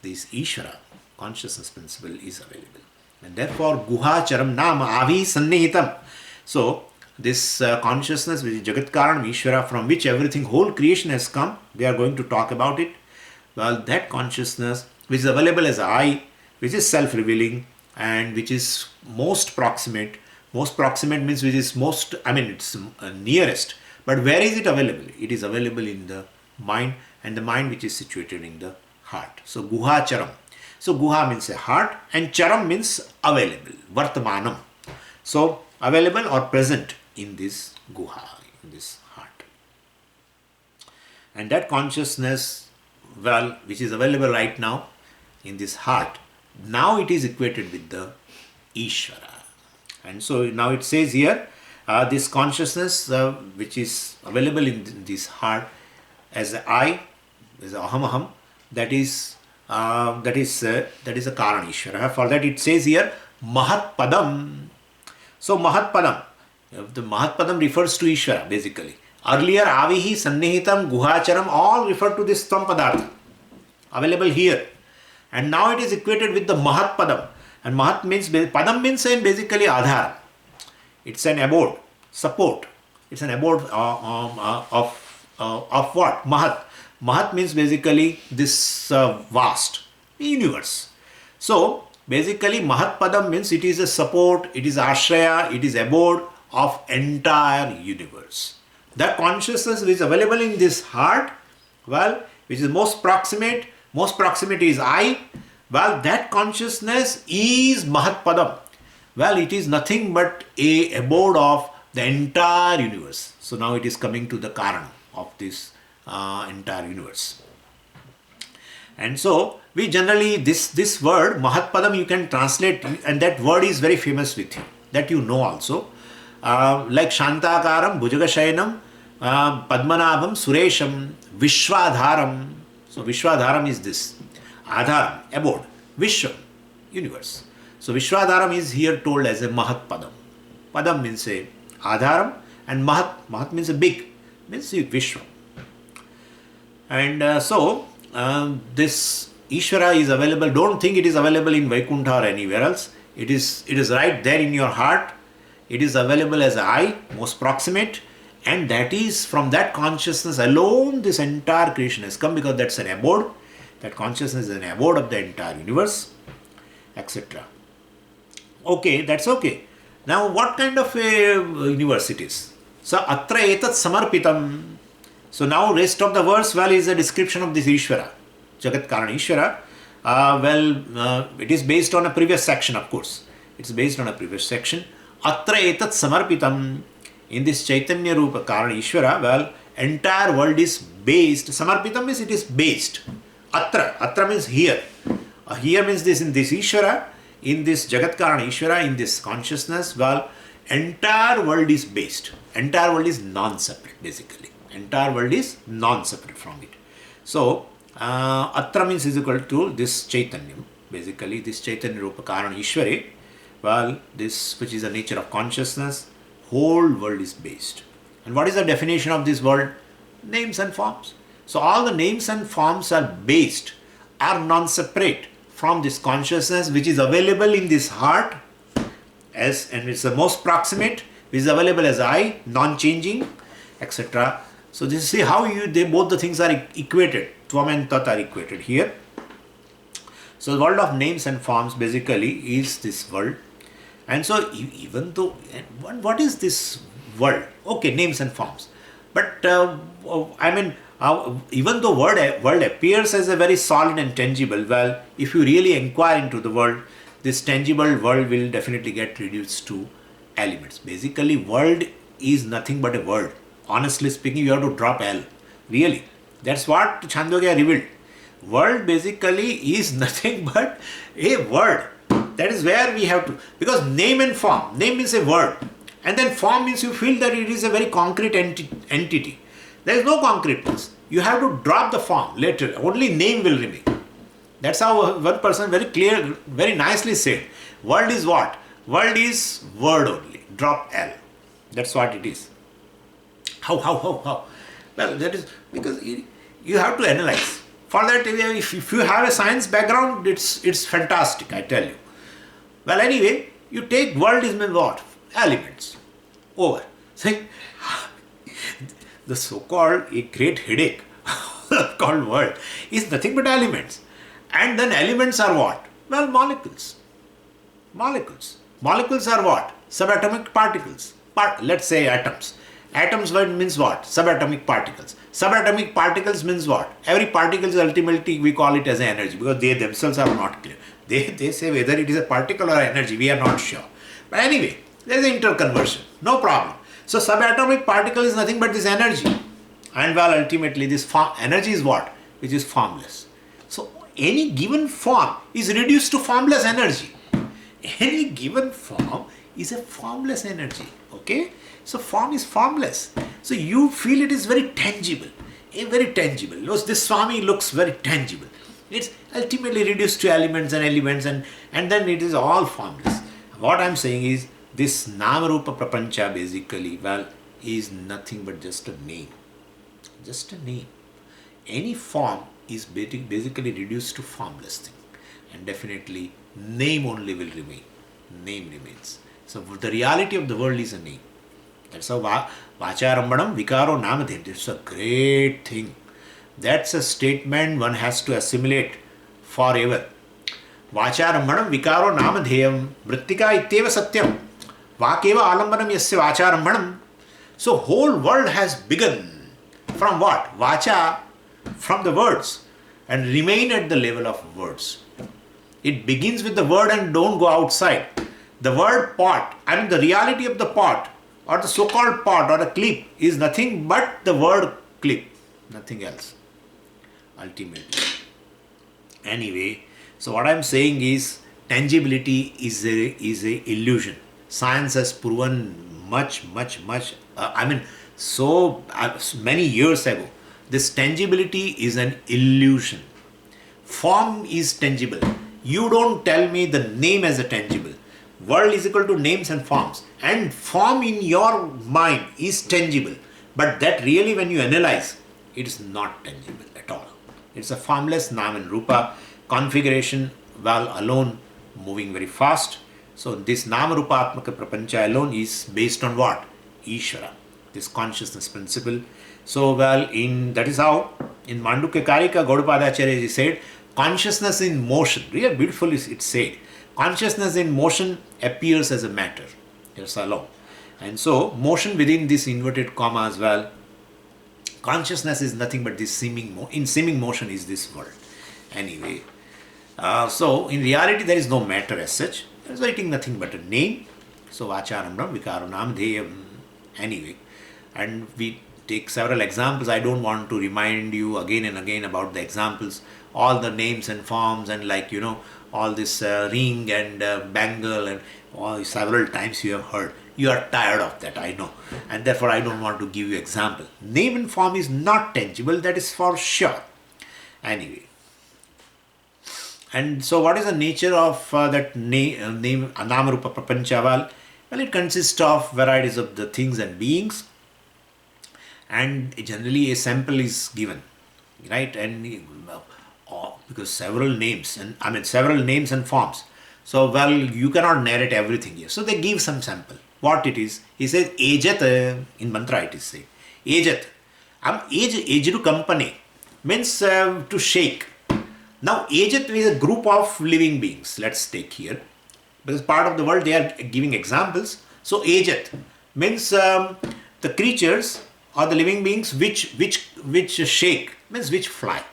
this Ishvara, consciousness principle, is available. And therefore, Guha Charam Nama Avi Sannihitam. So, this consciousness, which is Jagat Karanam Ishvara, from which everything, whole creation has come, we are going to talk about it. Well, that consciousness, which is available as I, which is self-revealing and which is most proximate means which is most, it's nearest. But where is it available? It is available in the mind, and the mind which is situated in the heart. So, Guha Charam. So, Guha means a heart and Charam means available, Vartamanam. So, available or present in this Guha, in this heart. And that consciousness, well, which is available right now in this heart, now it is equated with the Ishvara. And so now it says here, this consciousness which is available in this heart as I, as Aham, that is a Karana Ishvara. For that it says here, Mahat Padam. So Mahat Padam, the Mahat Padam refers to Ishvara basically. Earlier Avihi, Sannihitam, Guhacharam all refer to this Tvam Padartha, available here. And now it is equated with the Mahat Padam. And Mahat means, Padam means basically Adhar. It's an abode, support. It's an abode of what? Mahat. Mahat means basically this vast universe. So basically Mahat Padam means it is a support, it is Ashraya, it is abode of entire universe. That consciousness which is available in this heart, well, which is most proximate is I. Well, that consciousness is Mahat Padam. Well, it is nothing but a abode of the entire universe. So now it is coming to the Karan of this entire universe. And so we generally, this word Mahat Padam you can translate, and that word is very famous with you, that you know also. Like Shantakaram, Bhujagashayanam, Padmanabham, Suresham, Vishwadharam. So Vishwadharam is this. Adharam, abode, Vishwa, universe. So Vishwadharam is here told as a Mahat Padam. Padam means a Adharam, and Mahat means a big, means Vishwa. And this Ishvara is available. Don't think it is available in Vaikuntha or anywhere else. It is right there in your heart. It is available as I, most proximate, and that is from that consciousness alone this entire creation has come, because that's an abode. That consciousness is an abode of the entire universe, etc. Okay, that's okay. Now, what kind of a universe it is? So, atra etat samarpitam. So, now rest of the verse, well, is a description of this Ishvara, Jagat Karana Ishvara. It is based on a previous section, of course. It's based on a previous section. Atra etat samarpitam. In this Chaitanya Rupa Karana Ishvara, well, entire world is based. Samarpitam means it is based. Atra means here. Here means this, in this Ishvara, in this Jagat Karana Ishvara, in this consciousness, well, entire world is based. Entire world is non-separate, basically. Entire world is non-separate from it. So, Atra means is equal to this Chaitanya, basically, this Chaitanya Rupa Karana Ishvara, well, this which is the nature of consciousness, whole world is based. And what is the definition of this world? Names and forms. So all the names and forms are based, are non-separate from this consciousness which is available in this heart, and it's the most proximate, which is available as I, non-changing, etc. So this is see how both the things are equated. Tvam and Tat are equated here. So the world of names and forms basically is this world. And so even though, what is this world? Okay, names and forms. But even though world appears as a very solid and tangible, well, if you really inquire into the world, this tangible world will definitely get reduced to elements. Basically, world is nothing but a word. Honestly speaking, you have to drop L. Really, That's what Chandogya revealed. World basically is nothing but a word. That is where we have to, because name and form, name means a word, and then form means you feel that it is a very concrete entity. There is no concreteness. You have to drop the form later, only name will remain. That's how one person very clear, very nicely said. World is what? World is word only. Drop L. That's what it is. How? Well, that is because you have to analyze. For that, if you have a science background, it's fantastic, I tell you. Well, anyway, you take world is mean what? Elements. Over. See, the so-called a great headache called world is nothing but elements. And then elements are what? Well, molecules. Molecules are what? Subatomic particles. Let's say atoms. Atoms means what? Subatomic particles. Subatomic particles means what? Every particle is ultimately, we call it as an energy, because they themselves are not clear. They say whether it is a particle or energy, we are not sure. But anyway, there is interconversion, no problem. So subatomic particle is nothing but this energy. And well, ultimately this energy is what? Which is formless. So any given form is reduced to formless energy. Any given form is a formless energy. Okay? So form is formless. So you feel it is very tangible. Very tangible. This Swami looks very tangible. It's ultimately reduced to elements and then it is all formless. What I am saying is this Namarupa Prapancha basically, well, is nothing but just a name. Just a name. Any form is basically reduced to formless thing. And definitely name only will remain. Name remains. So the reality of the world is a name. That's how Vacharambanam Vikaro Namadhyam. It's a great thing. That's a statement one has to assimilate forever. Vacharambanam Vikaro Namadhyam Vrittika Ityeva Satyam Vakeva Alambanam Yasya Vacharambanam. So whole world has begun from what? Vacha, from the words, and remain at the level of words. It begins with the word and don't go outside. The word pot, the reality of the pot or the so-called pot or a clip is nothing but the word clip, nothing else. Ultimately. Anyway, so what I am saying is tangibility is a illusion. Science has proven much so many years ago. This tangibility is an illusion. Form is tangible. You don't tell me the name as a tangible. World is equal to names and forms. And form in your mind is tangible. But that really, when you analyze, it is not tangible at all. It's a formless Nam and Rupa configuration, well, alone, moving very fast. So this Nama Rupa Atmaka Prapancha alone is based on what? Ishvara, this consciousness principle. So well, that is how in Mandukya Karika Gaudapadacharya said, consciousness in motion, really beautifully it said, consciousness in motion appears as a matter. It's alone. And so motion within this inverted comma as well, consciousness is nothing but this seeming motion is this world. Anyway, so in reality there is no matter as such. There is writing nothing but a name. So Vacharamram Vikaranam Dheyam. Anyway, and we take several examples. I don't want to remind you again and again about the examples, all the names and forms and all this ring and bangle and all several times you have heard. You are tired of that, I know, and therefore I don't want to give you example. Name and form is not tangible, that is for sure. Anyway, and so what is the nature of that name Namarupa Prapancha? Well, it consists of varieties of the things and beings, and generally a sample is given, right? And because several names and forms. So well, you cannot narrate everything here. So they give some sample. What it is? He says Ejat in mantra. It is said Ejat. Ejru company means to shake. Now Ejat is a group of living beings. Let's take here, because part of the world they are giving examples. So Ejat means the creatures or the living beings which shake, means which fly.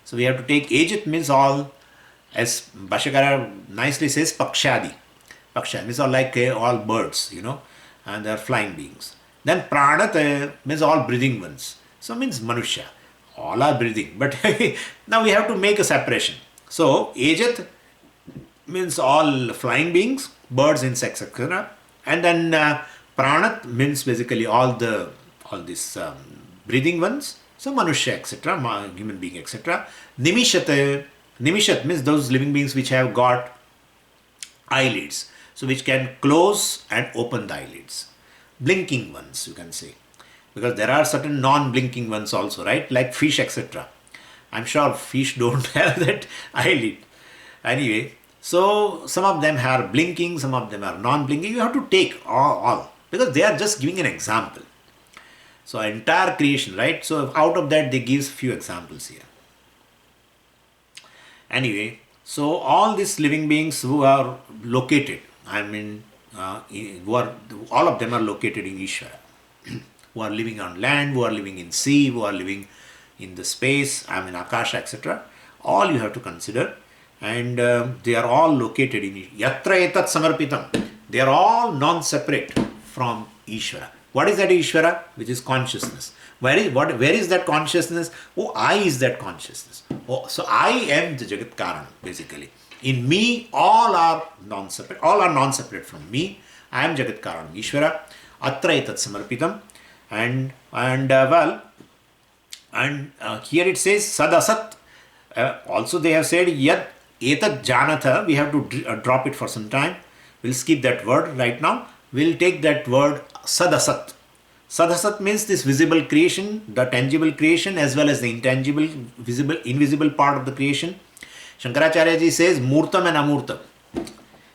So we have to take Ejat means all, as Bhashakara nicely says, Pakshadi. Paksha means all like all birds, and they are flying beings. Then Pranat means all breathing ones. So means Manusha. all are breathing, but now we have to make a separation. So Ajat means all flying beings, birds, insects, etc. And then Pranat means basically all these breathing ones. So Manushya, etc., human being, etc. Nimishat means those living beings which have got eyelids, so which can close and open the eyelids. Blinking ones, you can say, because there are certain non-blinking ones also, right? Like fish, etc. I'm sure fish don't have that eyelid. Anyway, so some of them are blinking, some of them are non-blinking. You have to take all because they are just giving an example. So entire creation, right? So out of that they give few examples here. Anyway, so all these living beings who are located, all of them are located in Ishvara. Who are living on land, who are living in sea, who are living in the space, Akasha, etc. All you have to consider, and they are all located in Yatra Etat Samarpitam. They are all non-separate from Ishvara. What is that Ishvara? Which is consciousness. Where is that consciousness? Oh, I is that consciousness. Oh, so I am the Jagat Karanam, basically. In me, all are non-separate. All are non-separate from me. I am Jagat Karanam, Ishvara. Atra Etat Samarpitam. And here it says Sadasat. Also they have said Yad Etat Janatha. We have to drop it for some time. We'll skip that word right now. We'll take that word Sadasat. Sadasat means this visible creation, the tangible creation, as well as the intangible, visible, invisible part of the creation. Shankaracharya ji says Murtam and Amurtam.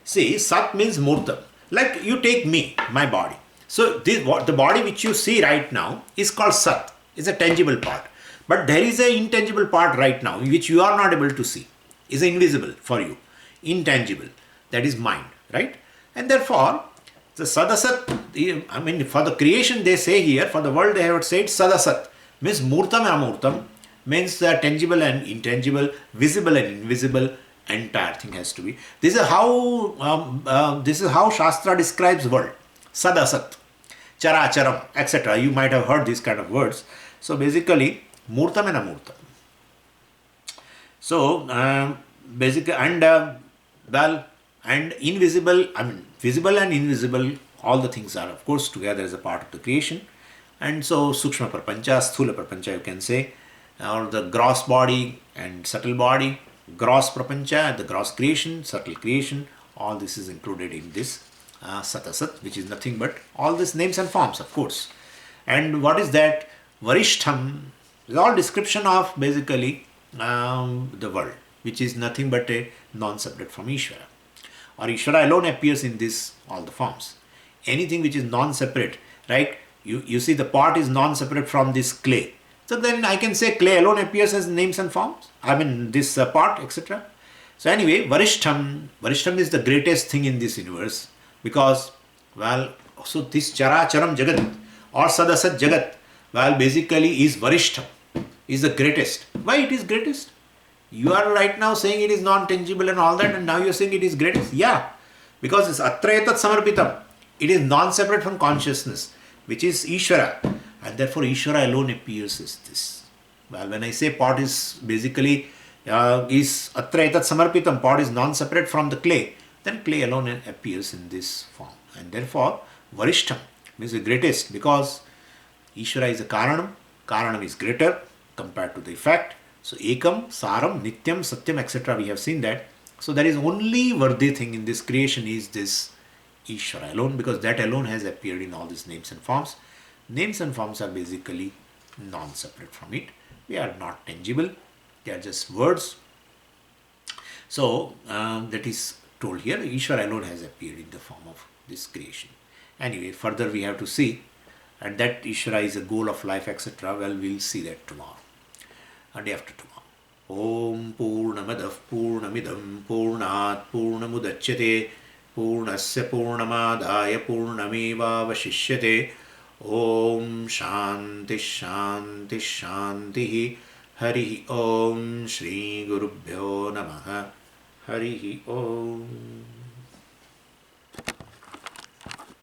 See, Sat means Murtam. Like you take me, my body. So the body which you see right now is called Sat. It's a tangible part. But there is an intangible part right now which you are not able to see. Is invisible for you. Intangible. That is mind. Right? And therefore, the Sadasat, for the creation they say here, for the world they have said Sadasat. Means Murtam and Amurtam. Means tangible and intangible, visible and invisible. Entire thing has to be. This is how Shastra describes world. Sadasat. Characharam, etc. You might have heard these kind of words. So basically, Murtam and Amurtam. So basically, and invisible, visible and invisible, all the things are of course together as a part of the creation. And so Sukshma Prapancha, Sthula Prapancha, you can say, or the gross body and subtle body, gross Prapancha, the gross creation, subtle creation, all this is included in this Satasat, which is nothing but all these names and forms, of course. And what is that? Varishtham is all description of basically the world, which is nothing but a non-separate from Ishvara. Or Ishvara alone appears in this, all the forms. Anything which is non-separate, right? You see the pot is non-separate from this clay. So then I can say clay alone appears as names and forms. This pot, etc. So anyway, Varishtham is the greatest thing in this universe. Because, so this Characharam Jagat or Sadasat Jagat, basically is Varishtham, is the greatest. Why it is greatest? You are right now saying it is non-tangible and all that, and now you are saying it is greatest. Yeah, because it's Atrayatat Samarpitam. It is non-separate from consciousness, which is Ishvara. And therefore Ishvara alone appears as this. When I say pot is basically, is Atrayatat Samarpitam, pot is non-separate from the clay, then clay alone appears in this form. And therefore, Varishtham means the greatest, because Ishvara is a Karanam. Karanam is greater compared to the effect. So, Ekam, Saram, Nityam, Satyam, etc. We have seen that. So, there is only worthy thing in this creation is this Ishvara alone, because that alone has appeared in all these names and forms. Names and forms are basically non-separate from it. They are not tangible. They are just words. So, that is told here, Ishvara alone has appeared in the form of this creation. Anyway, further we have to see, and that Ishvara is a goal of life, etc. Well, we'll see that tomorrow, and day after tomorrow. Om Purnamadav Purnamidam Purnat Purnamudachyate Purnasya Purnamadaya Purnameva Vashishyate. Om Shanti Shanti Shanti. Hari Om Shri Gurubhyo Namaha. Hari Om.